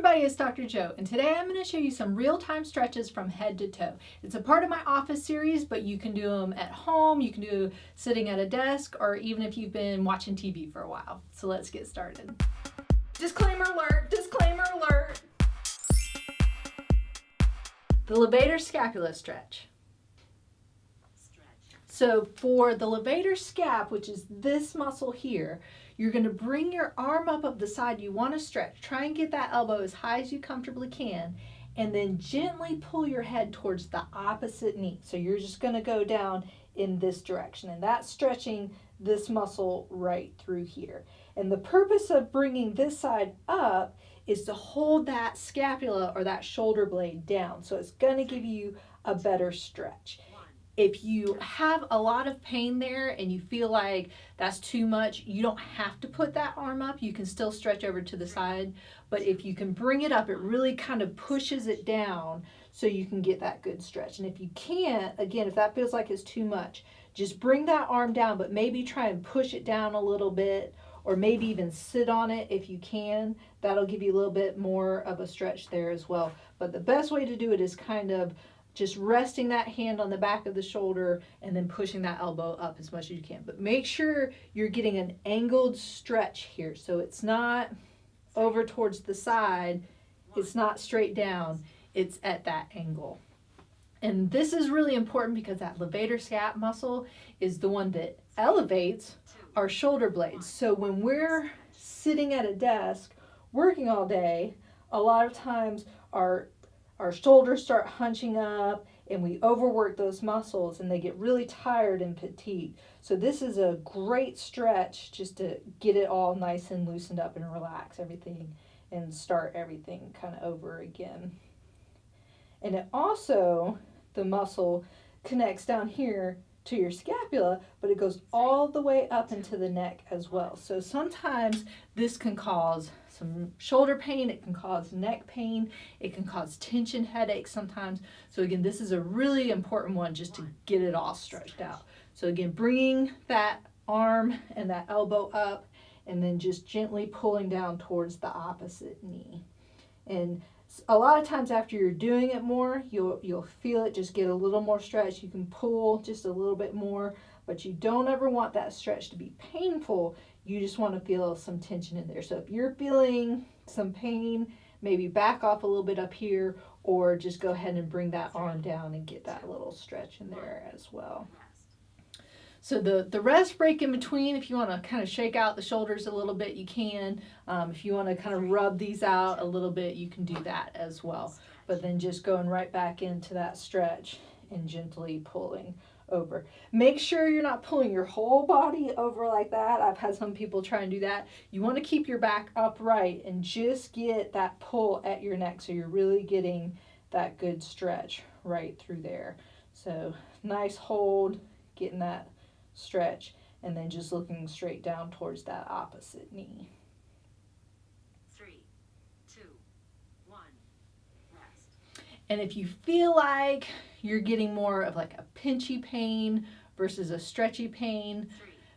everybody, it's Dr. Joe, and today I'm going to show you some real-time stretches from head to toe. It's a part of my office series, but you can do them at home, you can do sitting at a desk, or even if you've been watching TV for a while. So let's get started. Disclaimer alert, disclaimer alert. The Levator Scapulae Stretch. So for the levator scap, which is this muscle here, you're going to bring your arm up the side you want to stretch. Try and get that elbow as high as you comfortably can, and then gently pull your head towards the opposite knee. So you're just going to go down in this direction, and that's stretching this muscle right through here. And the purpose of bringing this side up is to hold that scapula or that shoulder blade down. So it's going to give you a better stretch. If you have a lot of pain there and you feel like that's too much, you don't have to put that arm up. You can still stretch over to the side. But if you can bring it up, it really kind of pushes it down so you can get that good stretch. And if you can't, again, if that feels like it's too much, just bring that arm down, but maybe try and push it down a little bit, or maybe even sit on it if you can. That'll give you a little bit more of a stretch there as well. But the best way to do it is kind of just resting that hand on the back of the shoulder and then pushing that elbow up as much as you can. But make sure you're getting an angled stretch here. So it's not over towards the side, it's not straight down, it's at that angle. And this is really important because that levator scap muscle is the one that elevates our shoulder blades. So when we're sitting at a desk working all day, a lot of times our shoulders start hunching up and we overwork those muscles and they get really tired and fatigued. So this is a great stretch just to get it all nice and loosened up and relax everything and start everything kind of over again. And it also, the muscle connects down here to your scapula, but it goes all the way up into the neck as well. So sometimes this can cause some shoulder pain, it can cause neck pain, it can cause tension headaches sometimes. So again, this is a really important one just to get it all stretched out. So again, bringing that arm and that elbow up and then just gently pulling down towards the opposite knee. And a lot of times after you're doing it more, you'll feel it just get a little more stretch. You can pull just a little bit more, but you don't ever want that stretch to be painful. You just want to feel some tension in there. So if you're feeling some pain, maybe back off a little bit up here, or just go ahead and bring that arm down and get that little stretch in there as well. So the rest break in between, if you want to kind of shake out the shoulders a little bit, you can. If you want to kind of rub these out a little bit, you can do that as well. But then just going right back into that stretch and gently pulling over. Make sure you're not pulling your whole body over like that. I've had some people try and do that. You want to keep your back upright and just get that pull at your neck so you're really getting that good stretch right through there. So nice hold, getting that stretch, and then just looking straight down towards that opposite knee. 3, 2, 1, rest. And if you feel like you're getting more of like a pinchy pain versus a stretchy pain,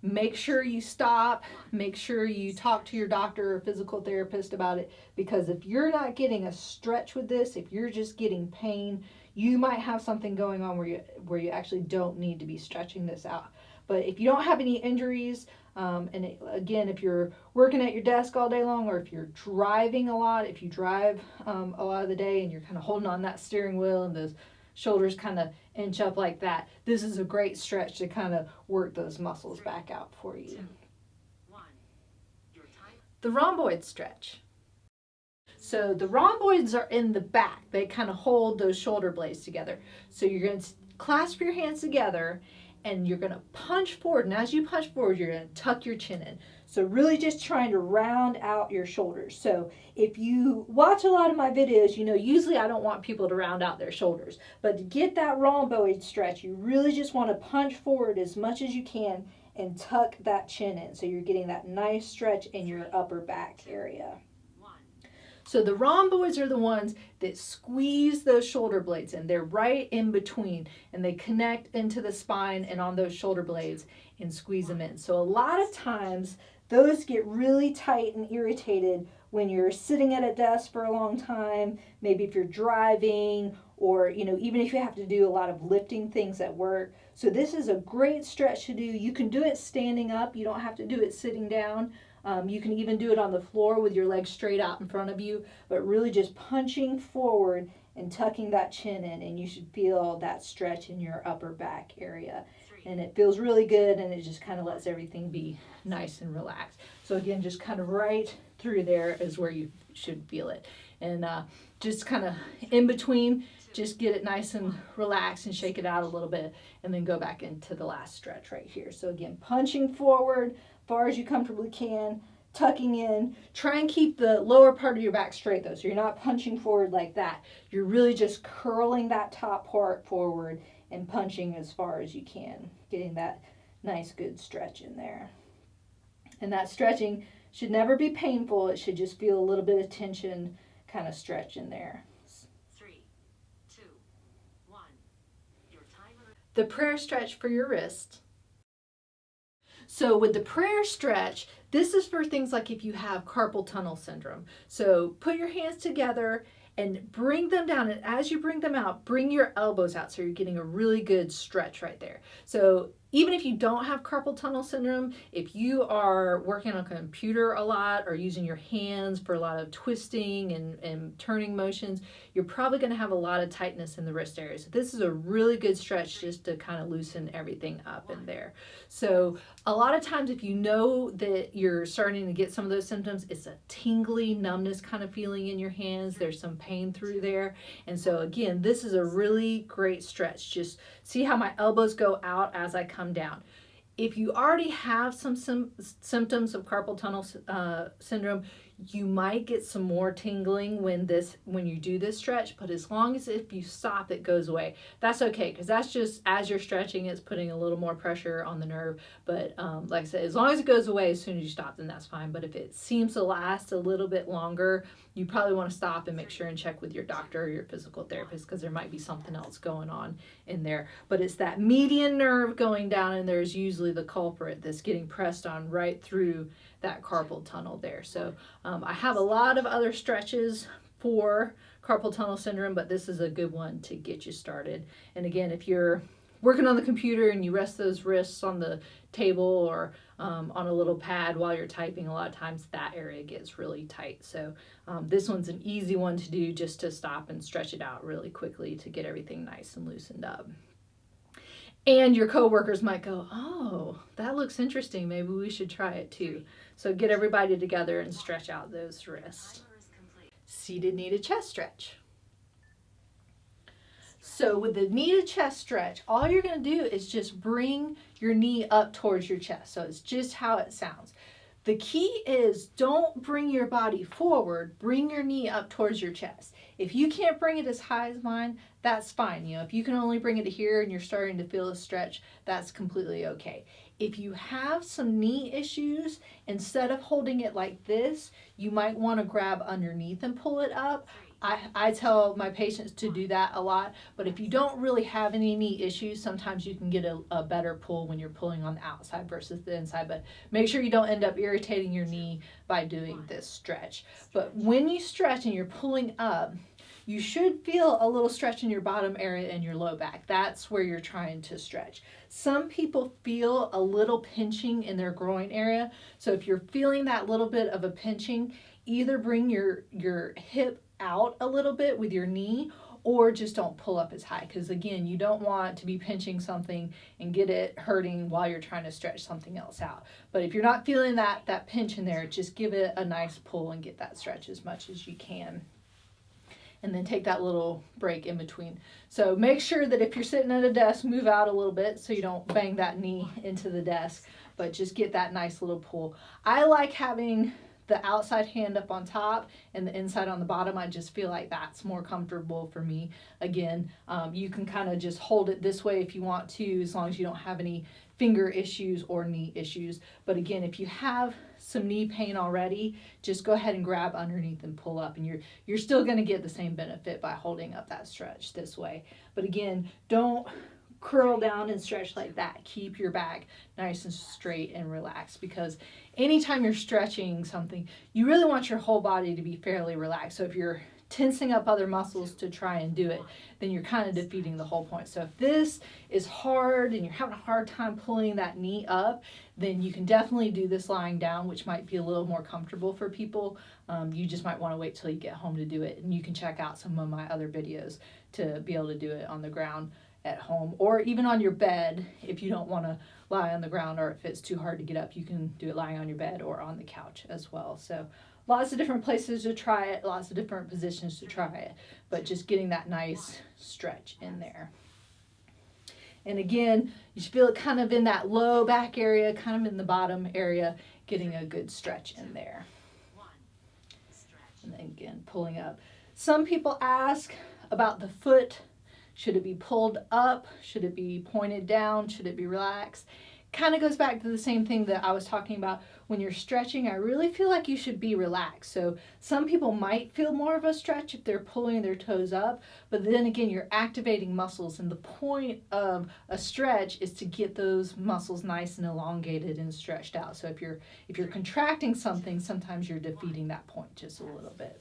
make sure you stop, make sure you talk to your doctor or physical therapist about it, because if you're not getting a stretch with this, if you're just getting pain, you might have something going on where you actually don't need to be stretching this out. But if you don't have any injuries, again, if you're working at your desk all day long, or if you're driving a lot, if you drive a lot of the day and you're kind of holding on that steering wheel and those shoulders kind of inch up like that, this is a great stretch to kind of work those muscles back out for you. 2, 1, your time. The Rhomboid Stretch. So the rhomboids are in the back. They kind of hold those shoulder blades together. So you're going to clasp your hands together and you're going to punch forward. And as you punch forward, you're going to tuck your chin in. So really just trying to round out your shoulders. So if you watch a lot of my videos, you know, usually I don't want people to round out their shoulders. But to get that rhomboid stretch, you really just want to punch forward as much as you can and tuck that chin in. So you're getting that nice stretch in your upper back area. So the rhomboids are the ones that squeeze those shoulder blades in. They're right in between, and they connect into the spine and on those shoulder blades and squeeze them in. So a lot of times those get really tight and irritated when you're sitting at a desk for a long time, maybe if you're driving, or even if you have to do a lot of lifting things at work. So this is a great stretch to do. You can do it standing up. You don't have to do it sitting down. You can even do it on the floor with your legs straight out in front of you, but really just punching forward and tucking that chin in, and you should feel that stretch in your upper back area. And it feels really good, and it just kind of lets everything be nice and relaxed. So again, just kind of right through there is where you should feel it. And just kind of in between, just get it nice and relaxed and shake it out a little bit, and then go back into the last stretch right here. So again, punching forward far as you comfortably can, tucking in. Try and keep the lower part of your back straight though, so you're not punching forward like that. You're really just curling that top part forward and punching as far as you can, getting that nice good stretch in there. And that stretching should never be painful. It should just feel a little bit of tension kind of stretch in there. 3, 2, 1. Your timer. The prayer stretch for your wrist. So with the prayer stretch, this is for things like if you have carpal tunnel syndrome. So put your hands together and bring them down, and as you bring them out, bring your elbows out so you're getting a really good stretch right there. So even if you don't have carpal tunnel syndrome, if you are working on a computer a lot or using your hands for a lot of twisting and turning motions, you're probably going to have a lot of tightness in the wrist area. So this is a really good stretch just to kind of loosen everything up in there. So a lot of times if you know that you're starting to get some of those symptoms, it's a tingly numbness kind of feeling in your hands. There's some pain through there. And so again, this is a really great stretch. Just see how my elbows go out as I come down. If you already have some symptoms of carpal tunnel syndrome, you might get some more tingling when you do this stretch, but as long as if you stop, it goes away. That's okay, because that's just as you're stretching, it's putting a little more pressure on the nerve. But like I said, as long as it goes away as soon as you stop, then that's fine. But if it seems to last a little bit longer, you probably want to stop and make sure and check with your doctor or your physical therapist, because there might be something else going on in there. But it's that median nerve going down, and there's usually the culprit that's getting pressed on right through that carpal tunnel there. So I have a lot of other stretches for carpal tunnel syndrome, but this is a good one to get you started. And again, if you're working on the computer and you rest those wrists on the table or on a little pad while you're typing, a lot of times that area gets really tight. So this one's an easy one to do, just to stop and stretch it out really quickly to get everything nice and loosened up. And your coworkers might go, oh, that looks interesting. Maybe we should try it too. So get everybody together and stretch out those wrists. Seated knee to chest stretch. So with the knee to chest stretch, all you're going to do is just bring your knee up towards your chest. So it's just how it sounds. The key is don't bring your body forward, bring your knee up towards your chest. If you can't bring it as high as mine, that's fine. If you can only bring it to here and you're starting to feel a stretch, that's completely okay. If you have some knee issues, instead of holding it like this, you might want to grab underneath and pull it up. I tell my patients to do that a lot, but if you don't really have any knee issues, sometimes you can get a better pull when you're pulling on the outside versus the inside, but make sure you don't end up irritating your knee by doing this stretch. But when you stretch and you're pulling up, you should feel a little stretch in your bottom area and your low back. That's where you're trying to stretch. Some people feel a little pinching in their groin area, so if you're feeling that little bit of a pinching, either bring your hip out a little bit with your knee, or just don't pull up as high, because again, you don't want to be pinching something and get it hurting while you're trying to stretch something else out. But if you're not feeling that pinch in there, just give it a nice pull and get that stretch as much as you can. And then take that little break in between. So make sure that if you're sitting at a desk, move out a little bit so you don't bang that knee into the desk, but just get that nice little pull. I like having the outside hand up on top and the inside on the bottom. I just feel like that's more comfortable for me. Again, you can kind of just hold it this way if you want to, as long as you don't have any finger issues or knee issues. But again, if you have some knee pain already, just go ahead and grab underneath and pull up, and you're still going to get the same benefit by holding up that stretch this way. But again, don't curl down and stretch like that. Keep your back nice and straight and relaxed, because anytime you're stretching something, you really want your whole body to be fairly relaxed. So if you're tensing up other muscles to try and do it, then you're kind of defeating the whole point. So if this is hard and you're having a hard time pulling that knee up, then you can definitely do this lying down, which might be a little more comfortable for people. You just might want to wait till you get home to do it, and you can check out some of my other videos to be able to do it on the ground at home, or even on your bed. If you don't want to lie on the ground, or if it's too hard to get up, you can do it lying on your bed or on the couch as well. So lots of different places to try it, lots of different positions to try it, but just getting that nice stretch in there. And again, you should feel it kind of in that low back area, kind of in the bottom area, getting a good stretch in there. And then again, pulling up. Some people ask about the foot. Should it be pulled up? Should it be pointed down? Should it be relaxed? Kind of goes back to the same thing that I was talking about when you're stretching. I really feel like you should be relaxed. So some people might feel more of a stretch if they're pulling their toes up, but then again, you're activating muscles, and the point of a stretch is to get those muscles nice and elongated and stretched out. So if you're contracting something, sometimes you're defeating that point just a little bit.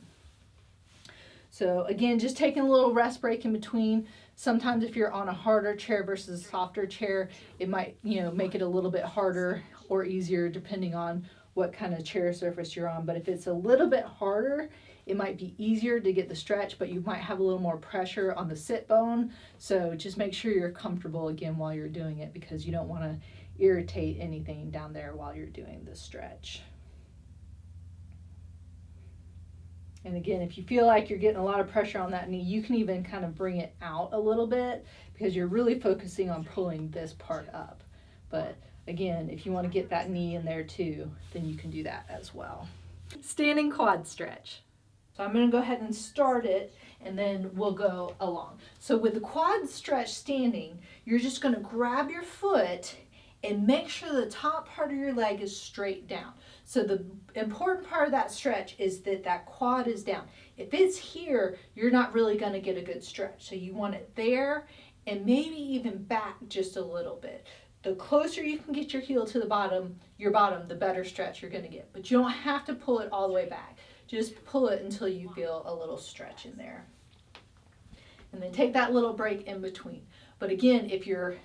So again, just taking a little rest break in between. Sometimes if you're on a harder chair versus a softer chair, it might, make it a little bit harder or easier depending on what kind of chair surface you're on. But if it's a little bit harder, it might be easier to get the stretch, but you might have a little more pressure on the sit bone. So just make sure you're comfortable again while you're doing it, because you don't want to irritate anything down there while you're doing the stretch. And again, if you feel like you're getting a lot of pressure on that knee, you can even kind of bring it out a little bit, because you're really focusing on pulling this part up. But again, if you want to get that knee in there too, then you can do that as well. Standing quad stretch. So I'm going to go ahead and start it, and then we'll go along. So with the quad stretch standing, you're just going to grab your foot and make sure the top part of your leg is straight down. So the important part of that stretch is that that quad is down. If it's here, you're not really going to get a good stretch. So you want it there, and maybe even back just a little bit. The closer you can get your heel to the bottom, the better stretch you're going to get. But you don't have to pull it all the way back. Just pull it until you feel a little stretch in there. And then take that little break in between. But again, if your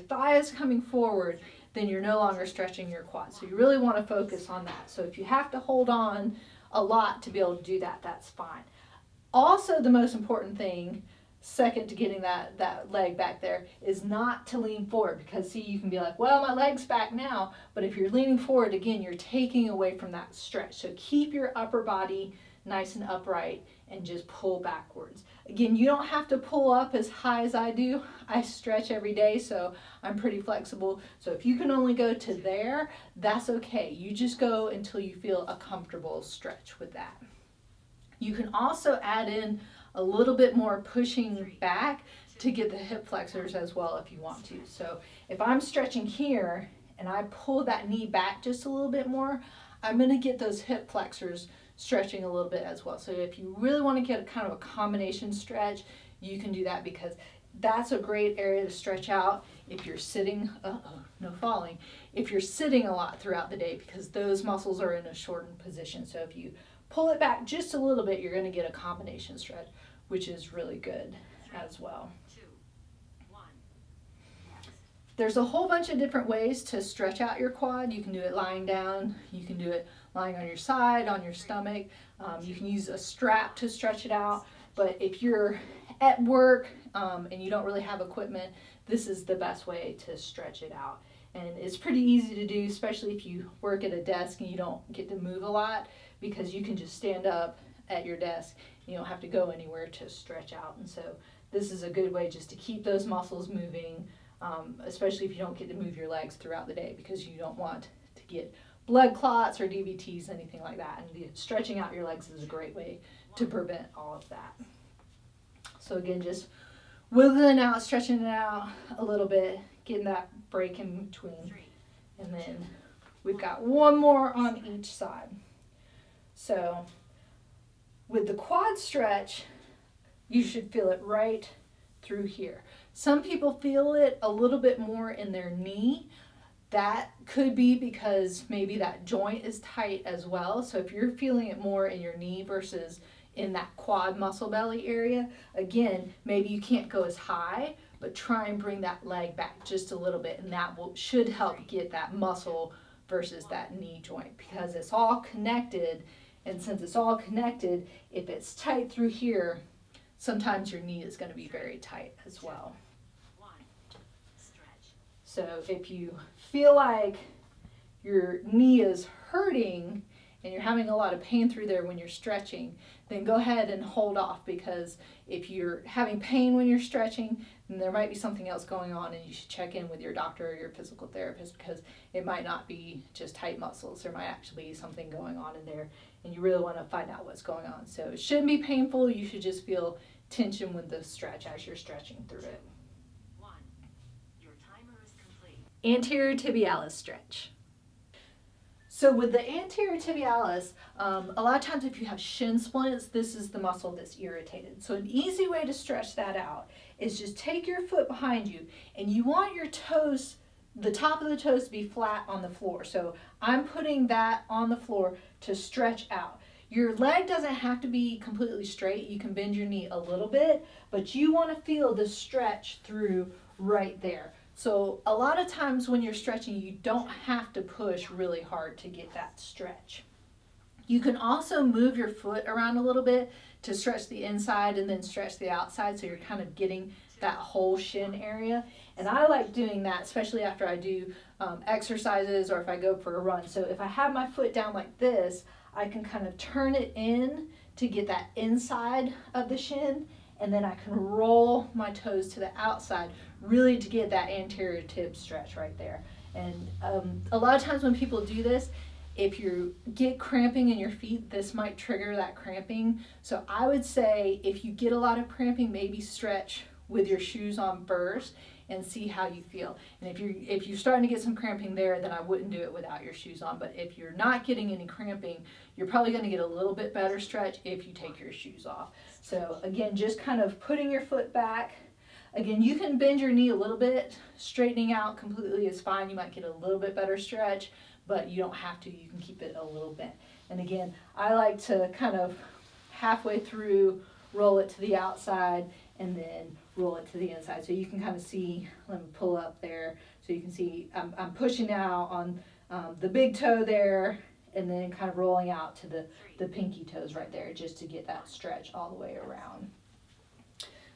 thigh is coming forward, then you're no longer stretching your quad. So you really want to focus on that. So if you have to hold on a lot to be able to do that, that's fine. Also, the most important thing, second to getting that leg back there, is not to lean forward. Because see, you can be like, well, my leg's back now. But if you're leaning forward, again, you're taking away from that stretch. So keep your upper body nice and upright and just pull backwards. Again, you don't have to pull up as high as I do. I stretch every day, so I'm pretty flexible. So if you can only go to there, that's okay. You just go until you feel a comfortable stretch with that. You can also add in a little bit more pushing back to get the hip flexors as well if you want to. So if I'm stretching here and I pull that knee back just a little bit more, I'm going to get those hip flexors stretching a little bit as well. So if you really want to get kind of a combination stretch, you can do that, because that's a great area to stretch out if you're sitting, no falling, if you're sitting a lot throughout the day, because those muscles are in a shortened position. So if you pull it back just a little bit, you're going to get a combination stretch, which is really good as well. There's a whole bunch of different ways to stretch out your quad. You can do it lying down. You can do it lying on your side, on your stomach. You can use a strap to stretch it out. But if you're at work and you don't really have equipment, this is the best way to stretch it out. And it's pretty easy to do, especially if you work at a desk and you don't get to move a lot, because you can just stand up at your desk. You don't have to go anywhere to stretch out. And so this is a good way just to keep those muscles moving, especially if you don't get to move your legs throughout the day, because you don't want to get blood clots or DVTs, anything like that. And stretching out your legs is a great way to prevent all of that. So again, just wiggling out, stretching it out a little bit, getting that break in between. And then we've got one more on each side. So with the quad stretch, you should feel it right through here. Some people feel it a little bit more in their knee. That could be because maybe that joint is tight as well. So if you're feeling it more in your knee versus in that quad muscle belly area, again, maybe you can't go as high, but try and bring that leg back just a little bit, and that should help get that muscle versus that knee joint, because it's all connected. And since it's all connected, if it's tight through here, sometimes your knee is going to be very tight as well. So if you feel like your knee is hurting and you're having a lot of pain through there when you're stretching, then go ahead and hold off, because if you're having pain when you're stretching, then there might be something else going on, and you should check in with your doctor or your physical therapist, because it might not be just tight muscles. There might actually be something going on in there, and you really want to find out what's going on. So it shouldn't be painful. You should just feel tension with the stretch as you're stretching through it. Anterior Tibialis Stretch. So with the anterior tibialis, a lot of times if you have shin splints, this is the muscle that's irritated. So an easy way to stretch that out is just take your foot behind you, and you want your toes, the top of the toes, to be flat on the floor. So I'm putting that on the floor to stretch out. Your leg doesn't have to be completely straight. You can bend your knee a little bit, but you want to feel the stretch through right there. So a lot of times when you're stretching, you don't have to push really hard to get that stretch. You can also move your foot around a little bit to stretch the inside and then stretch the outside, so you're kind of getting that whole shin area. And I like doing that, especially after I do exercises or if I go for a run. So if I have my foot down like this, I can kind of turn it in to get that inside of the shin, and then I can roll my toes to the outside, really to get that anterior tib stretch right there. And a lot of times when people do this, if you get cramping in your feet, this might trigger that cramping. So I would say if you get a lot of cramping, maybe stretch with your shoes on first and see how you feel. And if you're starting to get some cramping there, then I wouldn't do it without your shoes on. But if you're not getting any cramping, you're probably going to get a little bit better stretch if you take your shoes off. So again, just kind of putting your foot back. Again, you can bend your knee a little bit. Straightening out completely is fine. You might get a little bit better stretch, but you don't have to. You can keep it a little bit. And again, I like to kind of halfway through roll it to the outside and then roll it to the inside. So you can kind of see, let me pull up there, so you can see I'm pushing out on the big toe there, and then kind of rolling out to the pinky toes right there, just to get that stretch all the way around.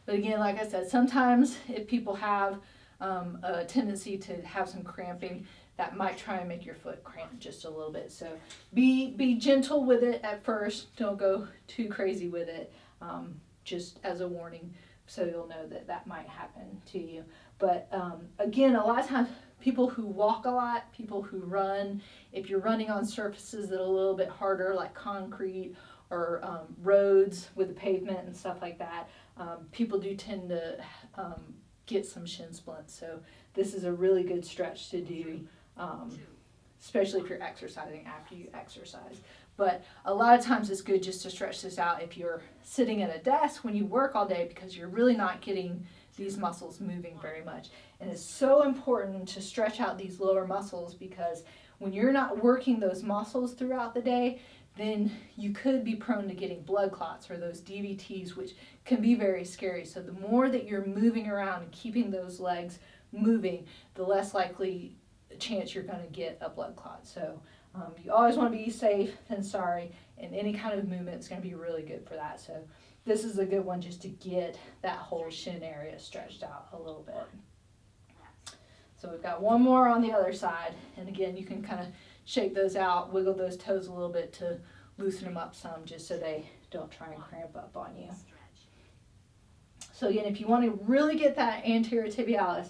But again, like I said, sometimes if people have a tendency to have some cramping, that might try and make your foot cramp just a little bit. So be gentle with it at first. Don't go too crazy with it, just as a warning, so you'll know that that might happen to you. But again, a lot of times people who walk a lot, people who run, if you're running on surfaces that are a little bit harder, like concrete or roads with the pavement and stuff like that, people do tend to get some shin splints. So this is a really good stretch to do, especially if you're exercising after you exercise. But a lot of times it's good just to stretch this out if you're sitting at a desk when you work all day, because you're really not getting these muscles moving very much. And it's so important to stretch out these lower muscles, because when you're not working those muscles throughout the day, then you could be prone to getting blood clots or those DVTs, which can be very scary. So the more that you're moving around and keeping those legs moving, the less likely chance you're going to get a blood clot. So you always want to be safe than sorry, and any kind of movement is going to be really good for that. So this is a good one just to get that whole shin area stretched out a little bit. So we've got one more on the other side, and again, you can kind of shake those out, wiggle those toes a little bit to loosen them up some, just so they don't try and cramp up on you. So again, if you want to really get that anterior tibialis,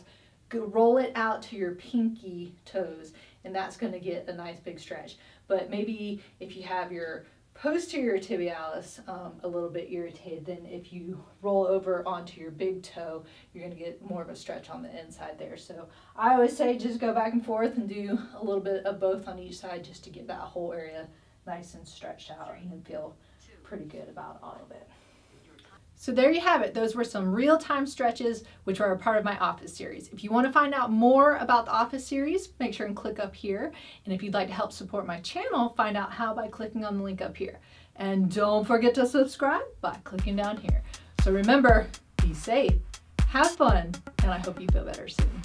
roll it out to your pinky toes, and that's going to get a nice big stretch. But maybe if you have your posterior tibialis a little bit irritated, then if you roll over onto your big toe, you're going to get more of a stretch on the inside there. So I always say just go back and forth and do a little bit of both on each side, just to get that whole area nice and stretched out and feel pretty good about all of it. So there you have it. Those were some real-time stretches, which are a part of my office series. If you want to find out more about the office series, make sure and click up here. And if you'd like to help support my channel, find out how by clicking on the link up here. And don't forget to subscribe by clicking down here. So remember, be safe, have fun, and I hope you feel better soon.